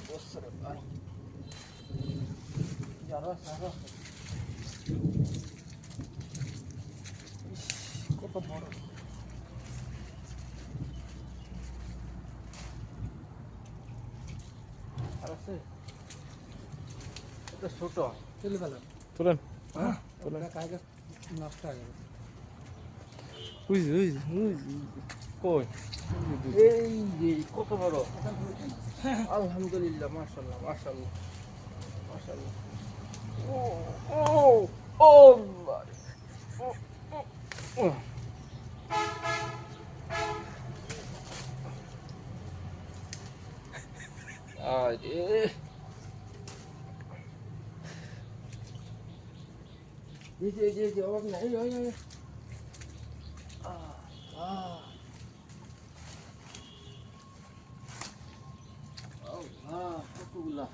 বছরে ভাই যারা সারা কত বড় আর আছে এটা ছোট তুলে ফেলেন তুলেন তুলেন কাগজ নষ্ট হয়ে যাবে বুঝি বুঝি কই এই যে কত বড় আলহামদুলিল্লাহ মাশাআল্লাহ মাশাআল্লাহ মাশাআল্লাহ ও ও ও আরে জি অবাক নাই ওই কতগুলা